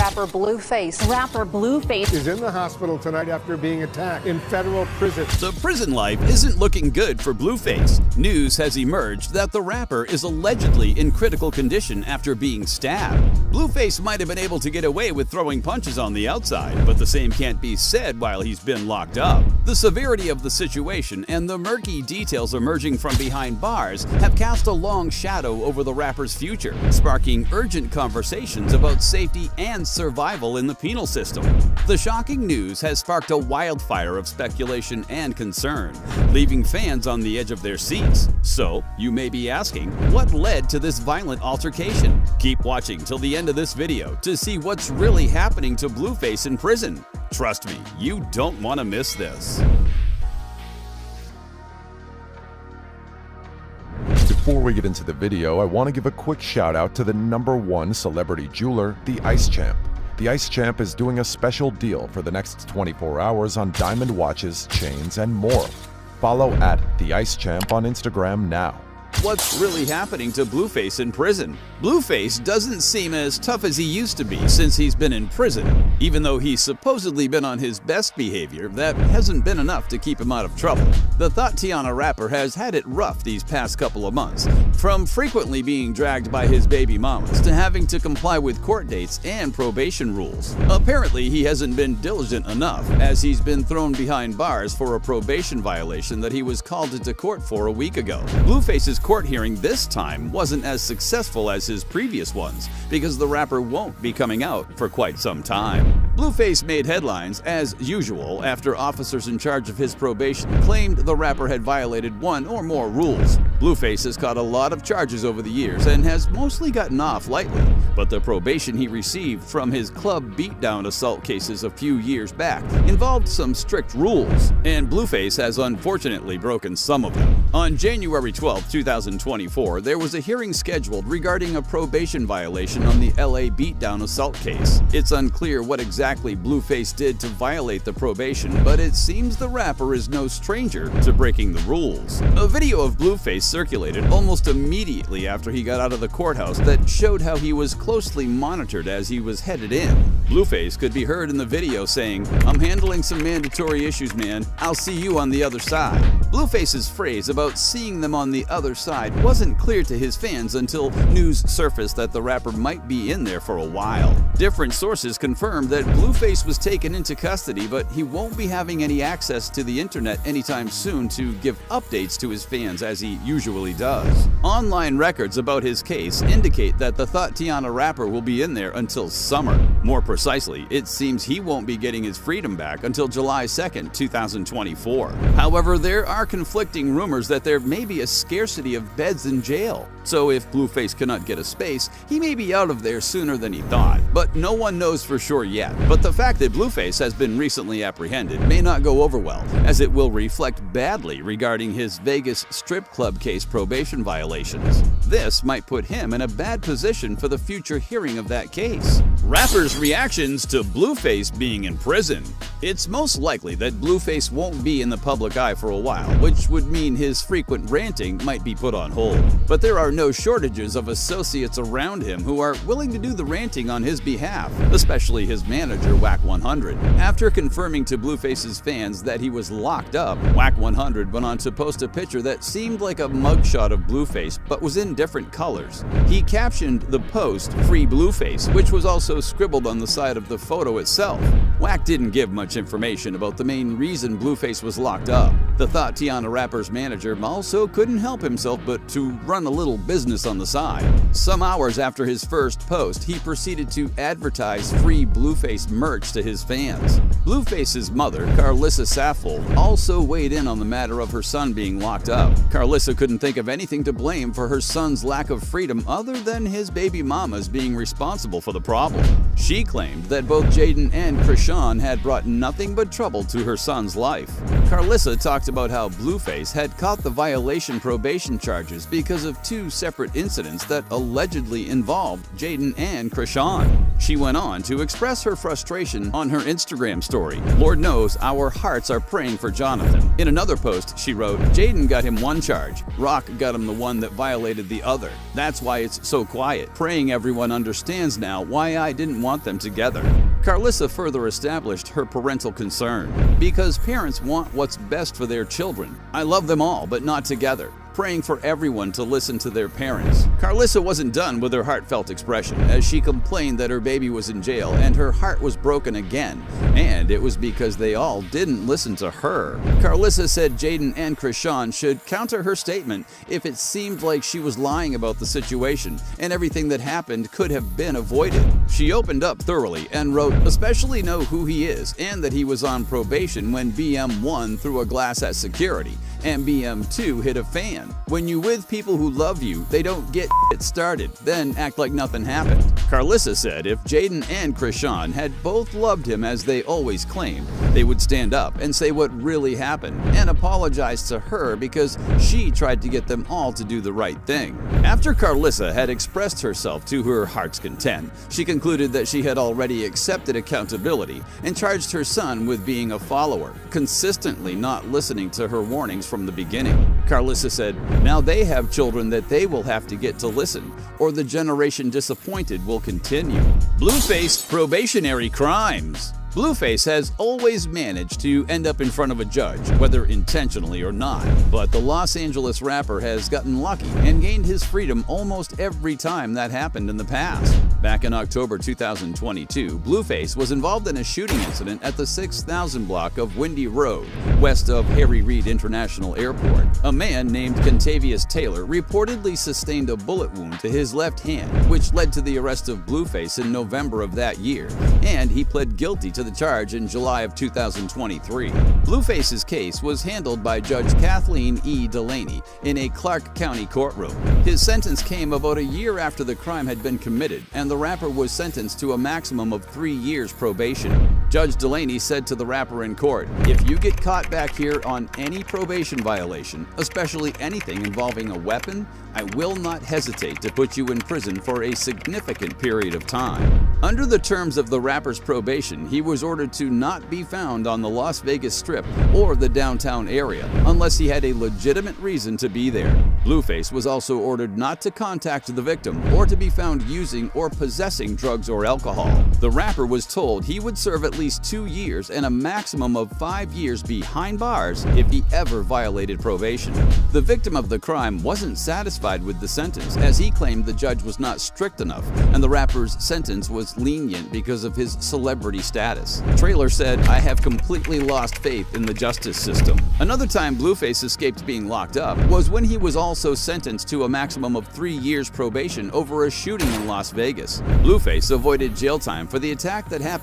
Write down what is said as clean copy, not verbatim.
rapper BlueFace. Rapper BlueFace is in the hospital tonight after being attacked in federal prison. The prison life isn't looking good for BlueFace. News has emerged that the rapper is allegedly in critical condition after being stabbed. BlueFace might have been able to get away with throwing punches on the outside, but the same can't be said while he's been locked up. The severity of the situation and the murky details emerging from behind bars have cast a long shadow over the rapper's future, sparking urgent conversations about safety and survival in the penal system. The shocking news has sparked a wildfire of speculation and concern, leaving fans on the edge of their seats. So, you may be asking, what led to this violent altercation? Keep watching till the end of this video to see what's really happening to BlueFace in prison. Trust me, you don't want to miss this. Before we get into the video, I want to give a quick shout out to the #1 celebrity jeweler, the Ice Champ. The Ice Champ is doing a special deal for the next 24 hours on diamond watches, chains, and more. Follow at the Ice Champ on Instagram now. What's really happening to BlueFace in prison? BlueFace doesn't seem as tough as he used to be since he's been in prison. Even though he's supposedly been on his best behavior, that hasn't been enough to keep him out of trouble. The Tatiana rapper has had it rough these past couple of months, from frequently being dragged by his baby mamas to having to comply with court dates and probation rules. Apparently, he hasn't been diligent enough, as he's been thrown behind bars for a probation violation that he was called into court for a week ago. BlueFace's court hearing this time wasn't as successful as his previous ones because the rapper won't be coming out for quite some time. BlueFace made headlines as usual after officers in charge of his probation claimed the rapper had violated one or more rules. BlueFace has caught a lot of charges over the years and has mostly gotten off lightly, but the probation he received from his club beatdown assault cases a few years back involved some strict rules, and BlueFace has unfortunately broken some of them. On January 12, 2024, there was a hearing scheduled regarding a probation violation on the LA beatdown assault case. It's unclear what exactly BlueFace did to violate the probation, but it seems the rapper is no stranger to breaking the rules. A video of BlueFace circulated almost immediately after he got out of the courthouse that showed how he was closely monitored as he was headed in. BlueFace could be heard in the video saying, "I'm handling some mandatory issues, man. I'll see you on the other side." BlueFace's phrase about seeing them on the other side wasn't clear to his fans until news surfaced that the rapper might be in there for a while. Different sources confirmed that BlueFace was taken into custody, but he won't be having any access to the internet anytime soon to give updates to his fans as he usually does. Online records about his case indicate that the Tatiana rapper will be in there until summer. More precisely, it seems he won't be getting his freedom back until July 2nd, 2024. However, there are conflicting rumors that there may be a scarcity of beds in jail. So if BlueFace cannot get a space, he may be out of there sooner than he thought. But no one knows for sure yet. But the fact that BlueFace has been recently apprehended may not go over well, as it will reflect badly regarding his Vegas strip club case probation violations. This might put him in a bad position for the future hearing of that case. Rappers' reactions to BlueFace being in prison. It's most likely that BlueFace won't be in the public eye for a while, which would mean his frequent ranting might be put on hold. But there are no shortages of associates around him who are willing to do the ranting on his behalf, especially his manager, Wack 100. After confirming to BlueFace's fans that he was locked up, Wack 100 went on to post a picture that seemed like a mugshot of BlueFace but was in different colors. He captioned the post, "Free BlueFace," which was also scribbled on the side of the photo itself. Wack didn't give much information about the main reason BlueFace was locked up. The Tatiana rapper's manager also couldn't help himself but to run a little business on the side. Some hours after his first post, he proceeded to advertise free BlueFace merch to his fans. BlueFace's mother, Carlissa Saffold, also weighed in on the matter of her son being locked up. Carlissa couldn't think of anything to blame for her son's lack of freedom other than his baby mamas being responsible for the problem. She claimed that both Jaden and Krishan had brought nothing but trouble to her son's life. Carlissa talked about how BlueFace had caught the violation probation charges because of two separate incidents that allegedly involved Jaden and Krishan. She went on to express her frustration on her Instagram story. "Lord knows our hearts are praying for Jonathan." In another post, she wrote, "Jaden got him one charge. Rock got him the one that violated the other. That's why it's so quiet. Praying everyone understands now why I didn't want them together." Carlissa further established her parental concern. "Because parents want what's best for their children. I love them all, but not together. Praying for everyone to listen to their parents." Carlissa wasn't done with her heartfelt expression, as she complained that her baby was in jail and her heart was broken again, and it was because they all didn't listen to her. Carlissa said Jaden and Krishan should counter her statement if it seemed like she was lying about the situation and everything that happened could have been avoided. She opened up thoroughly and wrote, "Especially know who he is and that he was on probation when BM1 threw a glass at security and BM2 hit a fan. When you with people who love you, they don't get it started, then act like nothing happened." Carlissa said if Jaden and Krishan had both loved him as they always claimed, they would stand up and say what really happened and apologize to her because she tried to get them all to do the right thing. After Carlissa had expressed herself to her heart's content, she concluded that she had already accepted accountability and charged her son with being a follower, consistently not listening to her warnings from the beginning. Carlissa said, "Now they have children that they will have to get to listen, or the generation disappointed will continue." BlueFace probationary crimes. BlueFace has always managed to end up in front of a judge, whether intentionally or not, but the Los Angeles rapper has gotten lucky and gained his freedom almost every time that happened in the past. Back in October 2022, BlueFace was involved in a shooting incident at the 6000 block of Windy Road, west of Harry Reid International Airport. A man named Contavious Taylor reportedly sustained a bullet wound to his left hand, which led to the arrest of BlueFace in November of that year, and he pled guilty to the charge in July of 2023. BlueFace's case was handled by Judge Kathleen E. Delaney in a Clark County courtroom. His sentence came about a year after the crime had been committed, and the rapper was sentenced to a maximum of 3 years probation. Judge Delaney said to the rapper in court, "If you get caught back here on any probation violation, especially anything involving a weapon, I will not hesitate to put you in prison for a significant period of time." Under the terms of the rapper's probation, he was ordered to not be found on the Las Vegas Strip or the downtown area unless he had a legitimate reason to be there. BlueFace was also ordered not to contact the victim or to be found using or possessing drugs or alcohol. The rapper was told he would serve at least 2 years and a maximum of 5 years behind bars if he ever violated probation. The victim of the crime wasn't satisfied with the sentence, as he claimed the judge was not strict enough and the rapper's sentence was lenient because of his celebrity status. Trailer said, "I have completely lost faith in the justice system." Another time BlueFace escaped being locked up was when he was also sentenced to a maximum of 3 years probation over a shooting in Las Vegas. BlueFace avoided jail time for the attack that happened